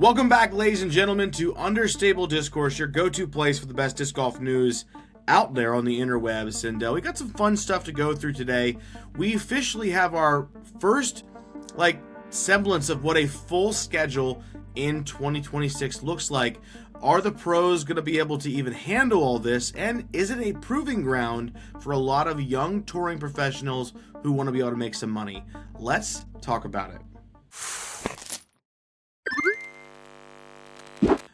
Welcome back, ladies and gentlemen, to Understable Discourse, your go-to place for the best disc golf news out there on the interwebs. And we got some fun stuff to go through today. We officially have our first, semblance of what a full schedule in 2026 looks like. Are the pros going to be able to even handle all this? And is it a proving ground for a lot of young touring professionals who want to be able to make some money? Let's talk about it.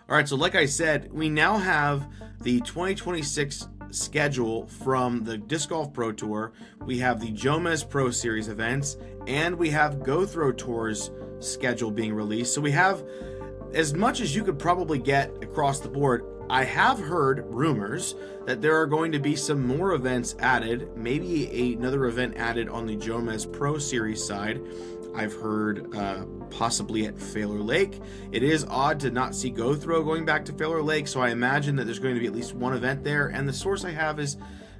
All right, so like I said, we now have the 2026 schedule from the Disc Golf Pro Tour. We have the Jomez Pro Series events, and we have Go Throw Tour's schedule being released. So we have as much as you could probably get across the board. I have heard rumors that there are going to be some more events added, maybe another event added on the Jomez Pro Series side. I've heard possibly at Failure Lake. It is odd to not see Go Throw going back to Failure Lake, so I imagine that there's going to be at least one event there, and the source I have is,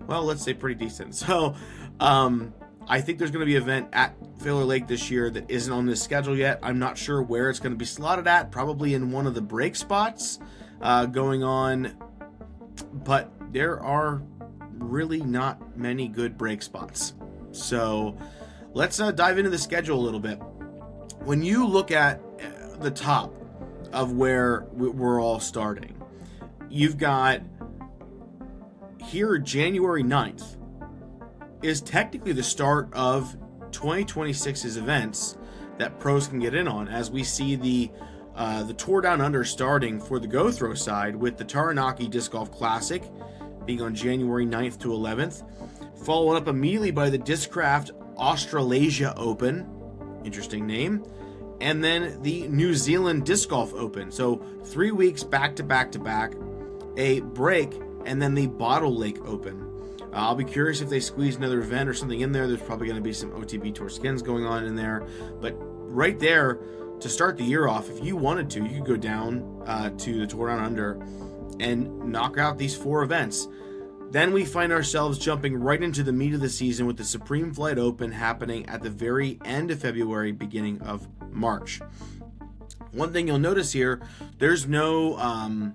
well, let's say pretty decent. So I think there's going to be an event at Failure Lake this year that isn't on this schedule yet. I'm not sure where it's going to be slotted at, probably in one of the break spots going on, but there are really not many good break spots. So let's dive into the schedule a little bit. When you look at the top of where we're all starting, you've got here January 9th is technically the start of 2026's events that pros can get in on, as we see the Tour Down Under starting for the Go Throw side with the Taranaki Disc Golf Classic being on January 9th to 11th, followed up immediately by the Discraft Australasia Open, interesting name, and then the New Zealand Disc Golf Open. So 3 weeks back to back to back, a break, and then the Bottle Lake Open. I'll be curious if they squeeze another event or something in there. There's probably going to be some OTB Tour Skins going on in there, but right there to start the year off, if you wanted to, you could go down to the Tour Down Under and knock out these 4 events. Then we find ourselves jumping right into the meat of the season with the Supreme Flight Open happening at the very end of February, beginning of March. One thing you'll notice here, there's no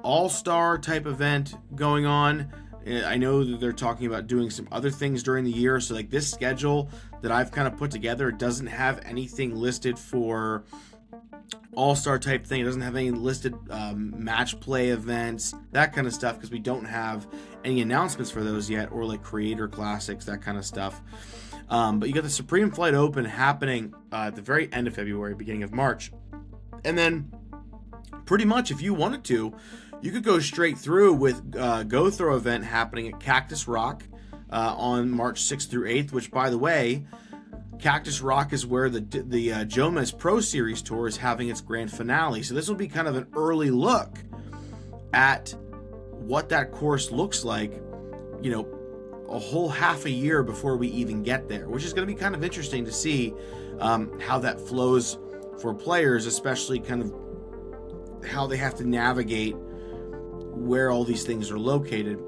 all-star type event going on. I know that they're talking about doing some other things during the year. So like this schedule that I've kind of put together, it doesn't have anything listed for all-star type thing. It doesn't have any listed match play events, that kind of stuff, because we don't have any announcements for those yet, or like creator classics, that kind of stuff. But you got the Supreme Flight Open happening at the very end of February, beginning of March. And then pretty much if you wanted to, you could go straight through with Go Throw event happening at Cactus Rock on March 6th through 8th, which, by the way, Cactus Rock is where the Jomez Pro Series Tour is having its grand finale. So this will be kind of an early look at what that course looks like, a whole half a year before we even get there, which is going to be kind of interesting to see how that flows for players, especially kind of how they have to navigate where all these things are located.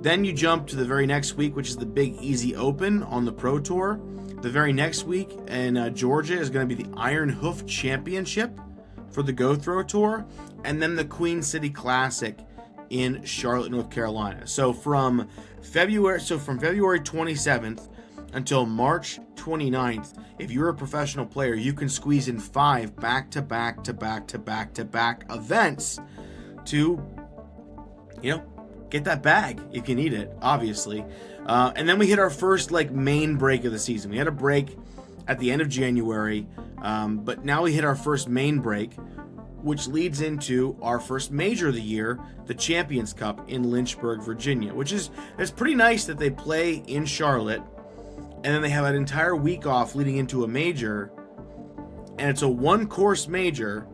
Then you jump to the very next week, which is the Big Easy Open on the Pro Tour. The very next week in Georgia is going to be the Iron Hoof Championship for the Go Throw Tour, and then the Queen City Classic in Charlotte, North Carolina. So from February 27th until March 29th, if you're a professional player, you can squeeze in 5 back-to-back events to, get that bag if you need it, obviously. And then we hit our first main break of the season. We had a break at the end of January, but now we hit our first main break, which leads into our first major of the year, the Champions Cup in Lynchburg, Virginia, it's pretty nice that they play in Charlotte, and then they have an entire week off leading into a major, and it's a 1-course major,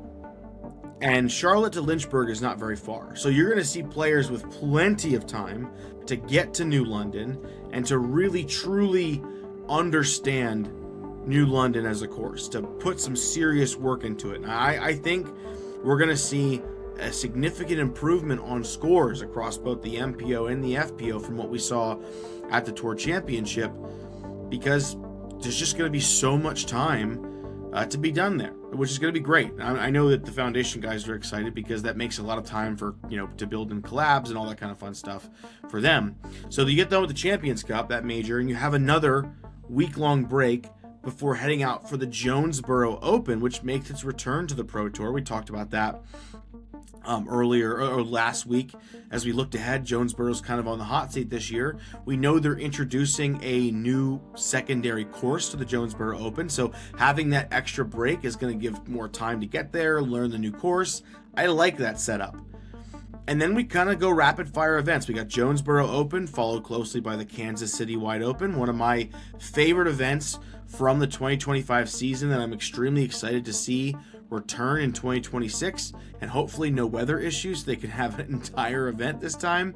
and Charlotte to Lynchburg is not very far. So you're going to see players with plenty of time to get to New London and to really, truly understand New London as a course, to put some serious work into it. And I think we're going to see a significant improvement on scores across both the MPO and the FPO from what we saw at the Tour Championship, because there's just going to be so much time to be done there, which is going to be great. I know that the foundation guys are excited because that makes a lot of time for, to build in collabs and all that kind of fun stuff for them. So you get done with the Champions Cup, that major, and you have another week-long break before heading out for the Jonesboro Open, which makes its return to the Pro Tour. We talked about that earlier or last week as we looked ahead. Jonesboro's kind of on the hot seat this year. We know they're introducing a new secondary course to the Jonesboro Open, so having that extra break is going to give more time to get there, learn the new course. I like that setup. And then we kind of go rapid fire events. We got Jonesboro Open, followed closely by the Kansas City Wide Open, one of my favorite events from the 2025 season that I'm extremely excited to see return in 2026, and hopefully no weather issues so they can have an entire event this time.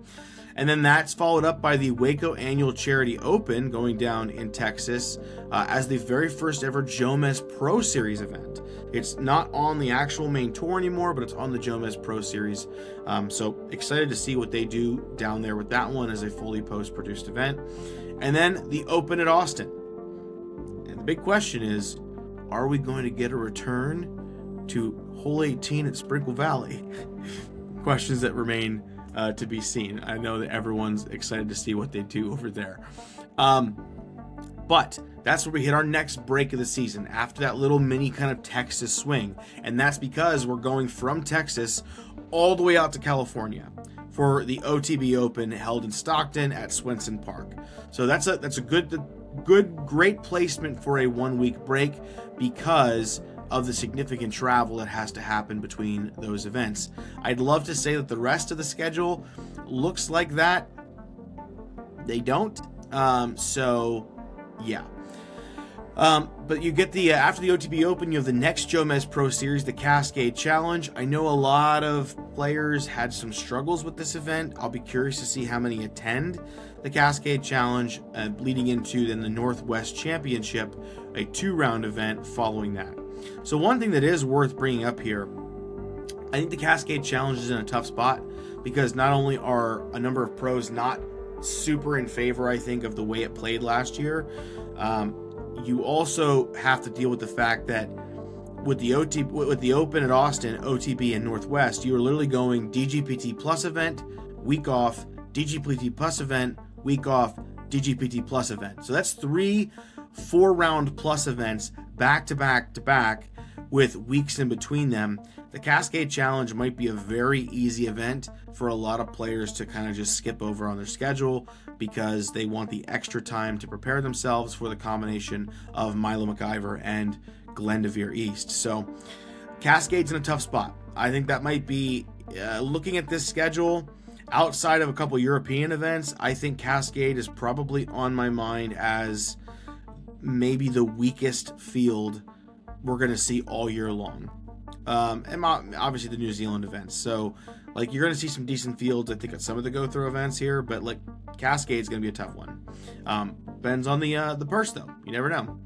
And then that's followed up by the Waco Annual Charity Open going down in Texas as the very first ever Jomez Pro Series event. It's not on the actual main tour anymore, but it's on the Jomez Pro Series. So excited to see what they do down there with that one as a fully post-produced event. And then the Open at Austin. And the big question is, are we going to get a return to Hole 18 at Sprinkle Valley? Questions that remain to be seen. I know that everyone's excited to see what they do over there. But that's where we hit our next break of the season after that little mini kind of Texas swing. And that's because we're going from Texas all the way out to California for the OTB Open held in Stockton at Swenson Park. So that's a great placement for a 1 week break because of the significant travel that has to happen between those events. I'd love to say that the rest of the schedule looks like that. They don't. So yeah. But you get the after the OTB Open, you have the next Jomez Pro Series, the Cascade Challenge. I know a lot of players had some struggles with this event. I'll be curious to see how many attend the Cascade Challenge, leading into then the Northwest Championship, a 2-round event following that. So one thing that is worth bringing up here, I think the Cascade Challenge is in a tough spot because not only are a number of pros not super in favor, I think, of the way it played last year, you also have to deal with the fact that with the Open at Austin, OTB, and Northwest, you are literally going DGPT plus event, week off, DGPT plus event, week off, DGPT plus event. So that's 3 4-round plus events back to back to back with weeks in between them. The Cascade Challenge might be a very easy event for a lot of players to kind of just skip over on their schedule because they want the extra time to prepare themselves for the combination of Milo McIver and Glendoveer East. So Cascade's in a tough spot. I think that might be, looking at this schedule, outside of a couple European events, I think Cascade is probably on my mind as maybe the weakest field we're going to see all year long. And obviously the New Zealand events. So, you're going to see some decent fields, I think, at some of the go-through events here, but, Cascade's going to be a tough one. Depends on the purse, though. You never know.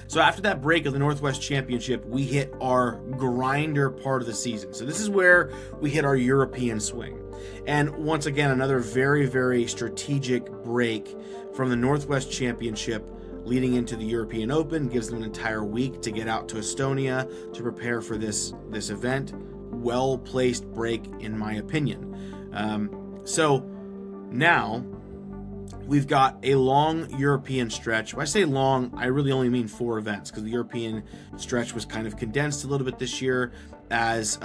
So after that break of the Northwest Championship, we hit our grinder part of the season. So this is where we hit our European swing. And once again, another very, very strategic break from the Northwest Championship leading into the European Open. Gives them an entire week to get out to Estonia to prepare for this event. Well-placed break, in my opinion. So now we've got a long European stretch. When I say long, I really only mean 4 events because the European stretch was kind of condensed a little bit this year as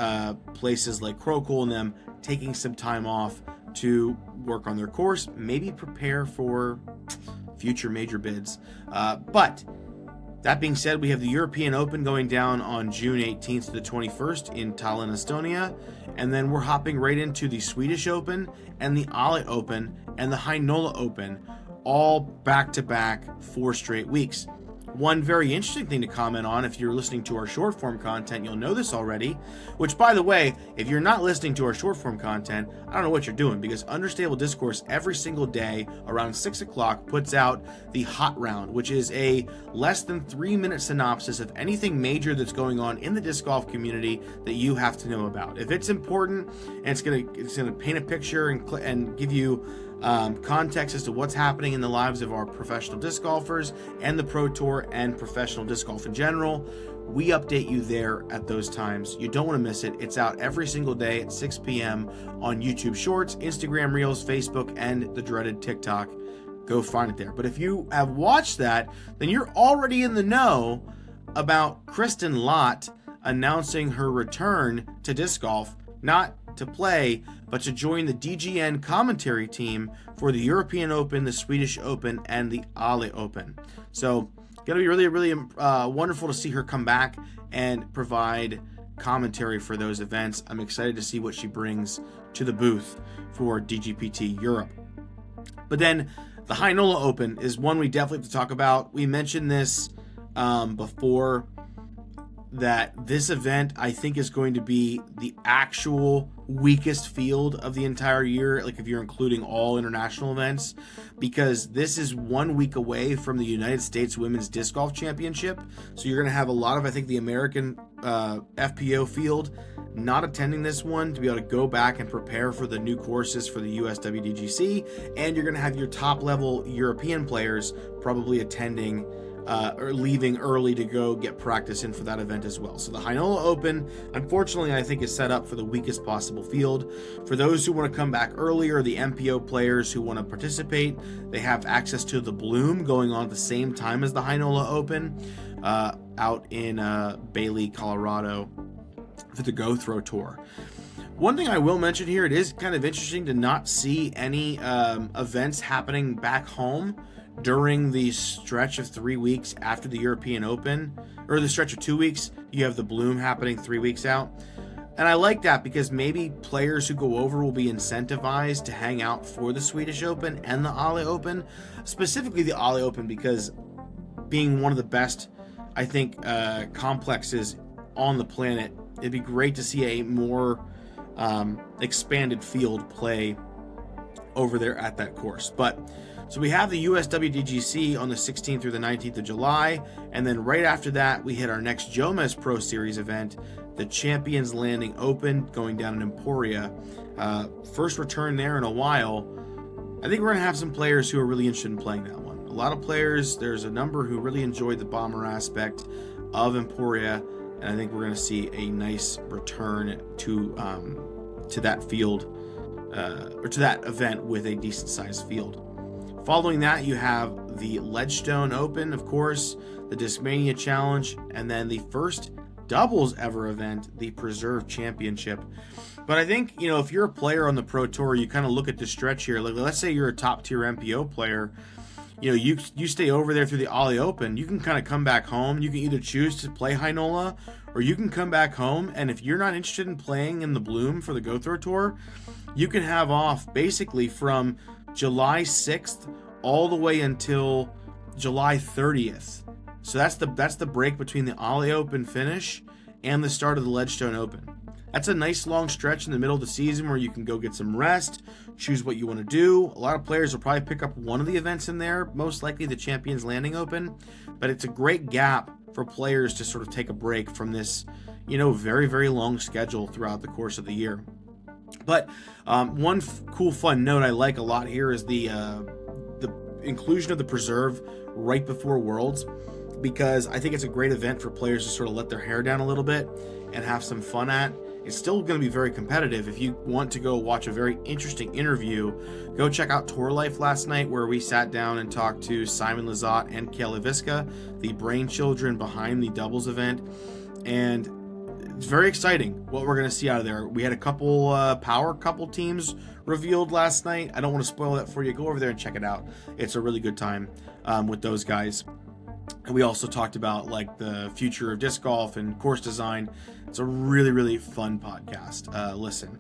places like Krokul and them taking some time off to work on their course, maybe prepare for future major bids. But that being said, we have the European Open going down on June 18th to the 21st in Tallinn, Estonia. And then we're hopping right into the Swedish Open and the Ale Open and the Heinola Open, all back-to-back 4 straight weeks. One very interesting thing to comment on, if you're listening to our short form content, you'll know this already, which, by the way, if you're not listening to our short form content, I don't know what you're doing, because Understable Discourse every single day around 6 o'clock puts out the Hot Round, which is a less than 3-minute synopsis of anything major that's going on in the disc golf community that you have to know about. If it's important and it's gonna paint a picture and give you context as to what's happening in the lives of our professional disc golfers and the Pro Tour and professional disc golf in general. We update you there at those times. You don't want to miss it. It's out every single day at 6 p.m. on YouTube Shorts, Instagram Reels, Facebook, and the dreaded TikTok. Go find it there. But if you have watched that, then you're already in the know about Kristen Lott announcing her return to disc golf, not to play, but to join the DGN commentary team for the European Open, the Swedish Open, and the Ale Open. So, going to be really wonderful to see her come back and provide commentary for those events. I'm excited to see what she brings to the booth for DGPT Europe. But then the Heinola Open is one we definitely have to talk about. We mentioned this before, that this event I think is going to be the actual weakest field of the entire year, like if you're including all international events, because this is 1 week away from the United States Women's Disc Golf Championship. So you're going to have a lot of, I think, the American FPO field not attending this one to be able to go back and prepare for the new courses for the USWDGC, and you're going to have your top level European players probably attending or leaving early to go get practice in for that event as well. So the Heinola Open, unfortunately, I think is set up for the weakest possible field. For those who want to come back earlier, the MPO players who want to participate, they have access to the Bloom going on at the same time as the Heinola Open out in Bailey, Colorado for the Go Throw Tour. One thing I will mention here, it is kind of interesting to not see any events happening back home during the stretch of 3 weeks after the European Open, or the stretch of 2 weeks. You have the Bloom happening 3 weeks out. And I like that because maybe players who go over will be incentivized to hang out for the Swedish Open and the Ale Open, specifically the Ale Open, because being one of the best, I think, complexes on the planet, it'd be great to see a more expanded field play over there at that course. But so we have the USWDGC on the 16th through the 19th of July, and then right after that we hit our next Jomez Pro Series event, the Champions Landing Open, going down in Emporia. First return there in a while. I think we're going to have some players who are really interested in playing that one. A lot of players, there's a number who really enjoyed the bomber aspect of Emporia, and I think we're going to see a nice return to that field, or to that event with a decent sized field. Following that, you have the Ledgestone Open, of course, the Discmania Challenge, and then the first doubles ever event, the Preserve Championship. But I think, if you're a player on the Pro Tour, you kind of look at the stretch here. Like, let's say you're a top tier MPO player. You stay over there through the Ale Open. You can kind of come back home. You can either choose to play Heinola, or you can come back home. And if you're not interested in playing in the Bloom for the Go Throw Tour, you can have off basically from July 6th all the way until July 30th. So that's the break between the Ale Open finish and the start of the Ledgestone Open. That's a nice long stretch in the middle of the season where you can go get some rest, choose what you want to do. A lot of players will probably pick up one of the events in there, most likely the Champions Landing Open, but it's a great gap for players to sort of take a break from this, very, very long schedule throughout the course of the year. But one cool, fun note I like a lot here is the inclusion of the Preserve right before Worlds, because I think it's a great event for players to sort of let their hair down a little bit and have some fun at. It's still going to be very competitive. If you want to go watch a very interesting interview, go check out Tour Life last night, where we sat down and talked to Simon Lizotte and Kayla Viska, the brainchildren behind the doubles event. And it's very exciting what we're going to see out of there. We had a couple power couple teams revealed last night. I don't want to spoil that for you. Go over there and check it out. It's a really good time with those guys. And we also talked about like the future of disc golf and course design. It's a really, really fun podcast. Listen,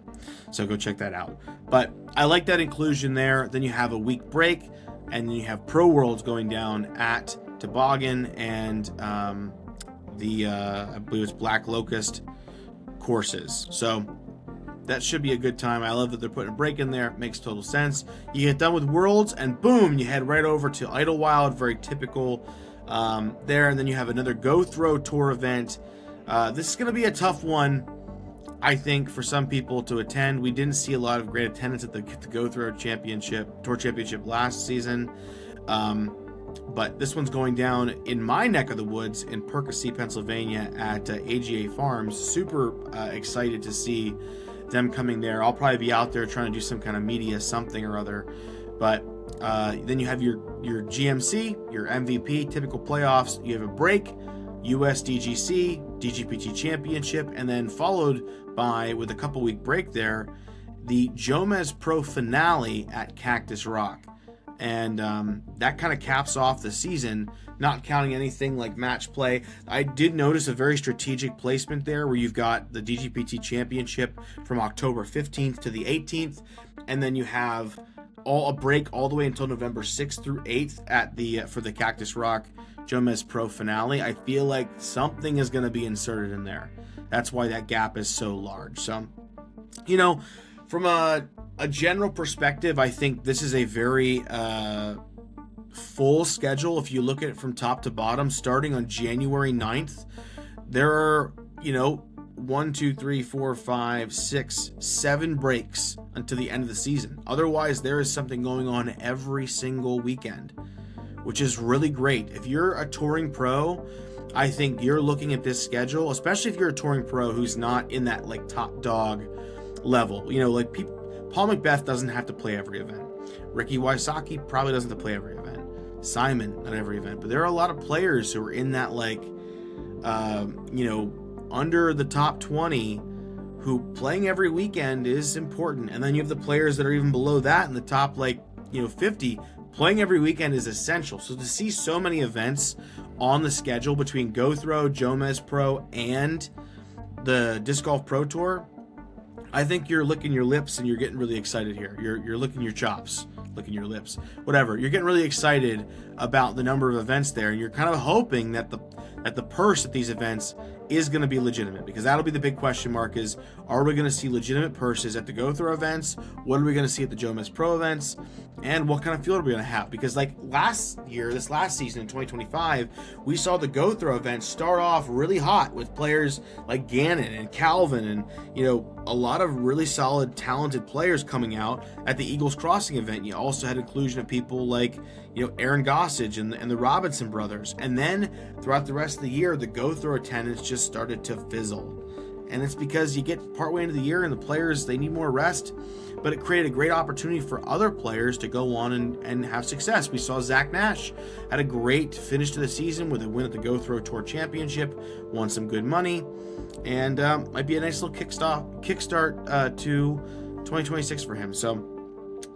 so go check that out. But I like that inclusion there. Then you have a week break, and then you have Pro Worlds going down at Toboggan and I believe it's Black Locust courses. So that should be a good time. I love that they're putting a break in there. It makes total sense. You get done with Worlds, and boom, you head right over to Idlewild. Very typical there. And then you have another Go Throw Tour event. This is going to be a tough one I think for some people to attend, we didn't see a lot of great attendance at the Go Throw Tour Championship last season. But this one's going down in my neck of the woods in Percy, Pennsylvania at AGA Farms. Super excited to see them coming there. I'll probably be out there trying to do some kind of media something or other. But then you have your GMC, your MVP, typical playoffs. You have a break, USDGC, DGPT Championship, and then followed by, with a couple week break there, the Jomez Pro finale at Cactus Rock. And that kind of caps off the season, not counting anything like match play. I did notice a very strategic placement there where you've got the DGPT Championship from October 15th to the 18th, and then you have a break all the way until November 6th through 8th at the for the Cactus Rock Jomez Pro finale. I feel like something is going to be inserted in there. That's why that gap is so large. So, from a general perspective, I think this is a very full schedule. If you look at it from top to bottom, starting on January 9th, there are, 1, 2, 3, 4, 5, 6, 7 breaks until the end of the season. Otherwise, there is something going on every single weekend, which is really great. If you're a touring pro, I think you're looking at this schedule, especially if you're a touring pro who's not in that like top dog level. Paul Macbeth doesn't have to play every event. Ricky Wysocki probably doesn't have to play every event. Simon, not every event. But there are a lot of players who are in that under the top 20 who playing every weekend is important. And then you have the players that are even below that in the top 50. Playing every weekend is essential. So to see so many events on the schedule between Go Throw, Jomez Pro, and the Disc Golf Pro Tour, I think you're licking your lips and you're getting really excited here. You're licking your chops, licking your lips, whatever. You're getting really excited about the number of events there, and you're kind of hoping that the purse at these events is going to be legitimate, because that'll be the big question mark: is are we going to see legitimate purses at the Go Throw events? What are we going to see at the Jomez Pro events? And what kind of field are we going to have? Because this last season in 2025, we saw the Go Throw events start off really hot with players like Gannon and Calvin and, a lot of really solid, talented players coming out at the Eagles Crossing event. You also had inclusion of people like, Aaron Gossage and the Robinson brothers. And then throughout the rest of the year, the Go Throw attendance just started to fizzle. And it's because you get partway into the year and the players, they need more rest. But it created a great opportunity for other players to go on and have success. We saw Zach Nash had a great finish to the season with a win at the Go Throw Tour Championship, won some good money, and might be a nice little kickstart to 2026 for him. So,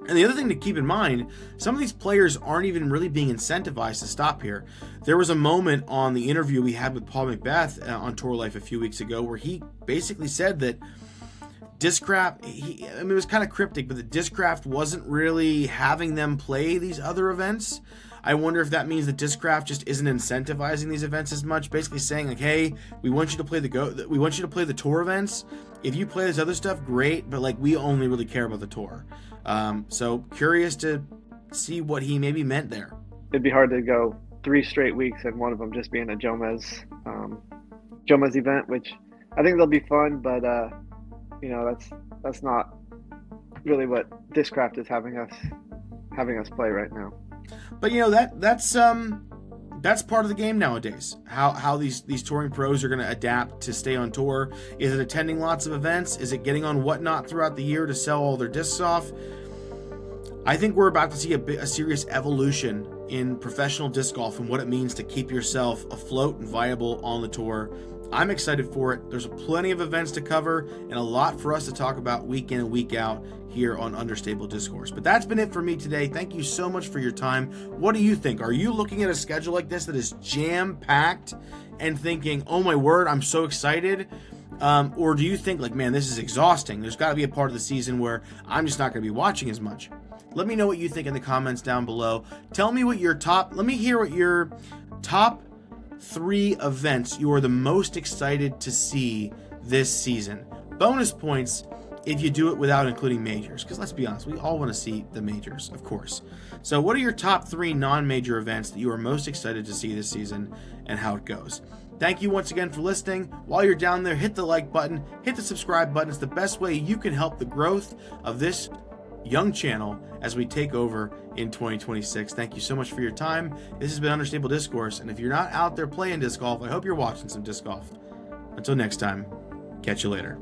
and the other thing to keep in mind, some of these players aren't even really being incentivized to stop here. There was a moment on the interview we had with Paul Macbeth on Tour Life a few weeks ago where he basically said that Discraft, it was kind of cryptic, but the Discraft wasn't really having them play these other events. I wonder if that means that Discraft just isn't incentivizing these events as much, basically saying hey, we want you to play the tour events. If you play this other stuff, great, but we only really care about the tour. So curious to see what he maybe meant there. It'd be hard to go 3 straight weeks and one of them just being a Jomez event, which I think they'll be fun, but that's not really what Discraft is having us play right now. But that's part of the game nowadays. How these touring pros are going to adapt to stay on tour. Is it attending lots of events? Is it getting on Whatnot throughout the year to sell all their discs off? I think we're about to see a serious evolution in professional disc golf and what it means to keep yourself afloat and viable on the tour. I'm excited for it. There's plenty of events to cover and a lot for us to talk about week in and week out here on Understable Discourse. But that's been it for me today. Thank you so much for your time. What do you think? Are you looking at a schedule like this that is jam-packed and thinking, oh my word, I'm so excited? Or do you think man, this is exhausting? There's got to be a part of the season where I'm just not going to be watching as much. Let me know what you think in the comments down below. Tell me let me hear what your top 3 events you are the most excited to see this season. Bonus points if you do it without including majors, because let's be honest, we all want to see the majors, of course. So what are your top 3 non-major events that you are most excited to see this season and how it goes? Thank you once again for listening. While you're down there, hit the like button, hit the subscribe button. It's the best way you can help the growth of this young channel as we take over in 2026. Thank you so much for your time. This has been Understable Discourse, and if you're not out there playing disc golf, I hope you're watching some disc golf. Until next time, catch you later.